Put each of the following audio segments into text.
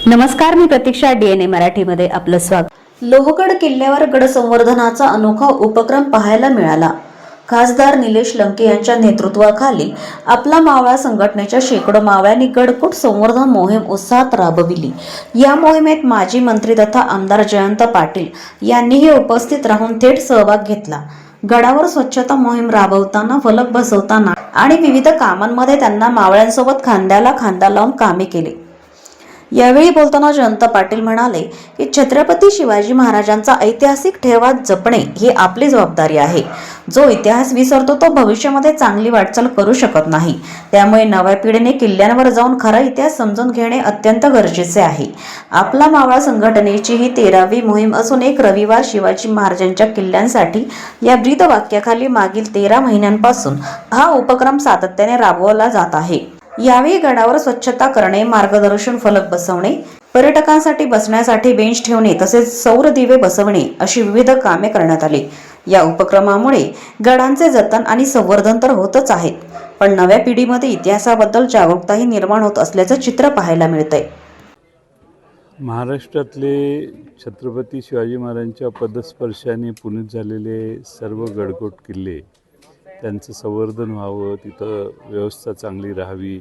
नमस्कार, मी प्रतीक्षा. DNA मराठीमध्ये आपलं स्वागत. लोहगड किल्ल्यावर गड संवर्धनाचा अनोखा उपक्रम पाहायला मिळाला. खासदार निलेश लंके यांच्या नेतृत्वाखाली आपला मावळा संघटनेच्या शेकडो मावळ्यांनी गडकोट संवर्धन मोहीम उत्साहात राबविली. या मोहिमेत माजी मंत्री तथा आमदार जयंत पाटील यांनीही उपस्थित राहून थेट सहभाग घेतला. गडावर स्वच्छता मोहीम राबवताना, फलक बसवताना आणि विविध कामांमध्ये त्यांना मावळ्यांसोबत खांद्याला खांदा लावून कामे केली. यावेळी बोलताना जयंत पाटील म्हणाले की छत्रपती शिवाजी महाराजांचा ऐतिहासिक ठेवा जपणे ही आपली जबाबदारी आहे. जो इतिहास विसरतो तो भविष्यामध्ये चांगली वाटचाल करू शकत नाही. त्यामुळे नव्या पिढीने किल्ल्यांवर जाऊन खरा इतिहास समजून घेणे अत्यंत गरजेचे आहे. आपला मावळा संघटनेची ही 13वी मोहीम असून एक रविवार शिवाजी महाराजांच्या किल्ल्यांसाठी या ब्रीद वाक्याखाली मागील 13 महिन्यांपासून हा उपक्रम सातत्याने राबवला जात आहे. यावेळी गडावर स्वच्छता करणे, मार्गदर्शन फलक बसवणे, पर्यटकांसाठी बसण्यासाठी बेंच ठेवणे तसेच सौर दिवे बसवणे अशी विविध कामे करण्यात आली. या उपक्रमामुळे गडांचे जतन आणि संवर्धन तर होतच आहेत, पण नव्या पिढीमध्ये इतिहासाबद्दल जागरूकताही निर्माण होत असल्याचं चित्र पाहायला मिळतंय. महाराष्ट्रातले छत्रपती शिवाजी महाराजांच्या पदस्पर्शाने पुनीत झालेले सर्व गडकोट किल्ले, त्यांचं संवर्धन व्हावं, तिथं व्यवस्था चांगली राहावी,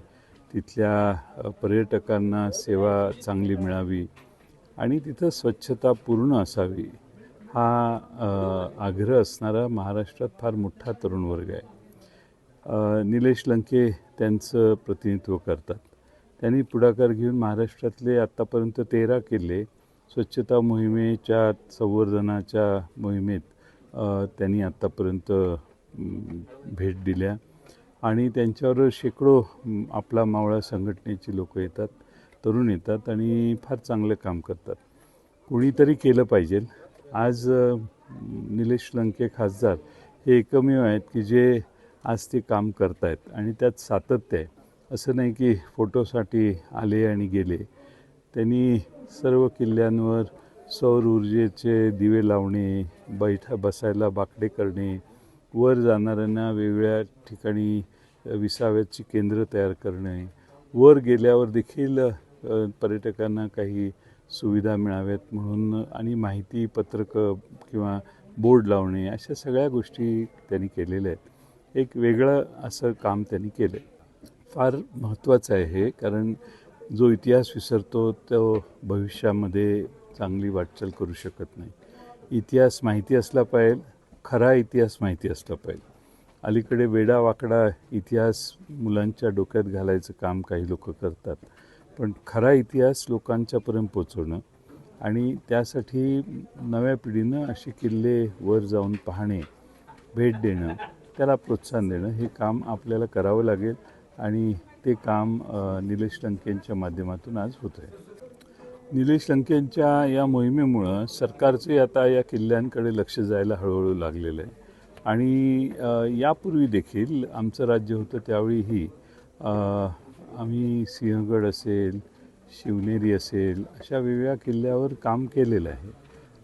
तिथल्या पर्यटकांना सेवा चांगली मिळावी आणि तिथं स्वच्छता पूर्ण असावी, हा आग्रह असणारा महाराष्ट्रात फार मोठा तरुण वर्ग आहे. निलेश लंके त्यांचं प्रतिनिधित्व करतात. त्यांनी पुढाकार घेऊन महाराष्ट्रातले आत्तापर्यंत 13 किल्ले स्वच्छता मोहिमेच्या संवर्धनाच्या मोहिमेत त्यांनी आत्तापर्यंत भेट दिल्या आणि त्यांच्यावर शेकडो आपला मावळा संघटनेची लोक येतात, तरुण येतात आणि फार चांगलं काम करतात. कुणीतरी केलं पाहिजे. आज निलेश लंके खासदार हे एकमेव आहेत की जे आज ते काम करत आहेत आणि त्यात सातत्य आहे. असं नाही की फोटोसाठी आले आणि गेले. त्यांनी सर्व किल्ल्यांवर सौर ऊर्जेचे दिवे लावणे, बसायला बाकडे करणे, वर जाणाऱ्यांना वेगवेगळ्या ठिकाणी विसाव्याची केंद्र तयार करणे, वर गेल्यावर देखील पर्यटकांना काही सुविधा मिळाव्यात म्हणून आणि माहिती पत्रकं किंवा बोर्ड लावणे, अशा सगळ्या गोष्टी त्यांनी केलेल्या आहेत. एक वेगळं असं काम त्यांनी केलं आहे. फार महत्त्वाचं आहे हे, कारण जो इतिहास विसरतो तो भविष्यामध्ये चांगली वाटचाल करू शकत नाही. इतिहास माहिती असला पाहिजे, खरा इतिहास माहिती असला पाहिजे. अलीकडे वेडावाकडा इतिहास मुलांच्या डोक्यात घालायचं काम काही लोक करतात, पण खरा इतिहास लोकांच्यापर्यंत पोचवणं आणि त्यासाठी नव्या पिढीनं असे किल्ले वर जाऊन पाहणे, भेट देणं, त्याला प्रोत्साहन देणं हे काम आपल्याला करावं लागेल आणि ते काम निलेश लंकेंच्या माध्यमातून आज होत आहे. निलेश लंकेंच्या या मोहिमेमुळं सरकारचे आता या किल्ल्यांकडे लक्ष जायला हळूहळू लागलेलं आहे आणि यापूर्वी देखील आमचं राज्य होतं त्यावेळीही आम्ही सिंहगड असेल, शिवनेरी असेल, अशा वेगवेगळ्या किल्ल्यावर काम केलेलं आहे.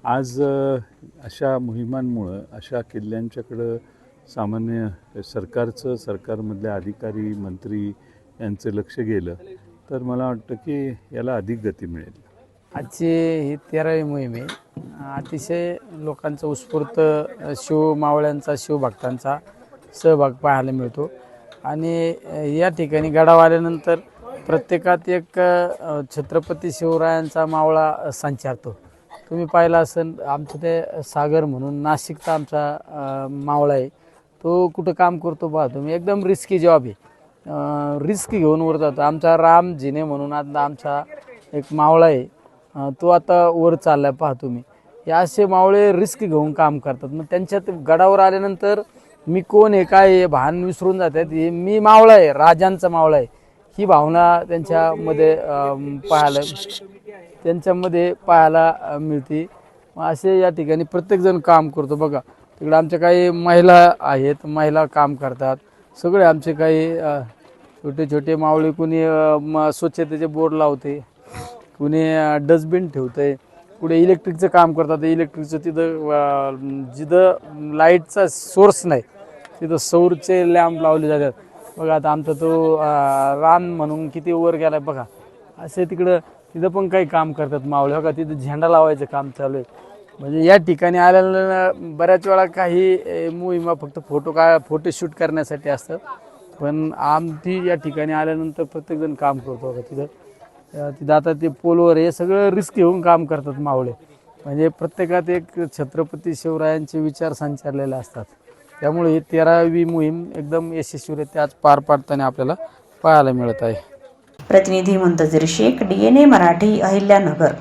आज अशा मोहिमांमुळं अशा किल्ल्यांच्याकडं सामान्य सरकारमधल्या अधिकारी, मंत्री यांचं लक्ष गेलं तर मला वाटतं की याला अधिक गती मिळेल. आजची ही 13वी मोहीम आहे. अतिशय लोकांचा उत्स्फूर्त मावळ्यांचा, शिवभक्तांचा सहभाग पाहायला मिळतो आणि या ठिकाणी गडावर आल्यानंतर प्रत्येकात एक छत्रपती शिवरायांचा मावळा संचारतो. तुम्ही पाहिला असेल, आमचं ते सागर म्हणून नाशिकचा आमचा मावळा आहे, तो कुठं काम करतो पहा तुम्ही, एकदम रिस्की जॉब आहे. रिस्क घेऊन वर जातो. आमचा राम जिने म्हणून आता आमचा एक मावळा आहे, तो आता वर चाललाय पहा तुम्ही. हे असे मावळे रिस्क घेऊन काम करतात. मग त्यांच्यात गडावर आल्यानंतर मी कोण आहे, काय आहे, भान विसरून जातात. हे मी मावळा आहे, राजांचा मावळा आहे, ही भावना त्यांच्यामध्ये पाहायला मिळते. असे या ठिकाणी प्रत्येकजण काम करतो. बघा तिकडे आमच्या काही महिला आहेत, महिला काम करतात. सगळे आमचे काही छोटे छोटे मावळे, कुणी स्वच्छतेचे बोर्ड लावते, कुणी डस्टबिन ठेवतंय, कुठे इलेक्ट्रिकचं काम करतात. इलेक्ट्रिकचं तिथं जिथं लाईटचा सोर्स नाही तिथं सौरचे लॅम्प लावले जातात. बघा आता आमचा तो रान म्हणून किती वर गेलाय बघा. असे तिकडं तिथं पण काही काम करतात मावळे. बघा तिथं झेंडा लावायचं काम चालू आहे. म्हणजे या ठिकाणी आलेल्या बऱ्याच वेळा काही मोहिमा फक्त फोटोशूट करण्यासाठी असतात, पण आमची या ठिकाणी आल्यानंतर प्रत्येकजण काम करतो. बघा तिथं आता ते पोलवर हे सगळं रिस्क घेऊन काम करतात मावळे. म्हणजे प्रत्येकात एक छत्रपती शिवरायांचे विचार संचारलेले असतात. त्यामुळे ही 13वी मोहीम एकदम यशस्वीरित्या आज पार पाडताना आपल्याला पाहायला मिळत आहे. प्रतिनिधी मुंतजीर शेख, DNA मराठी, अहिल्यानगर.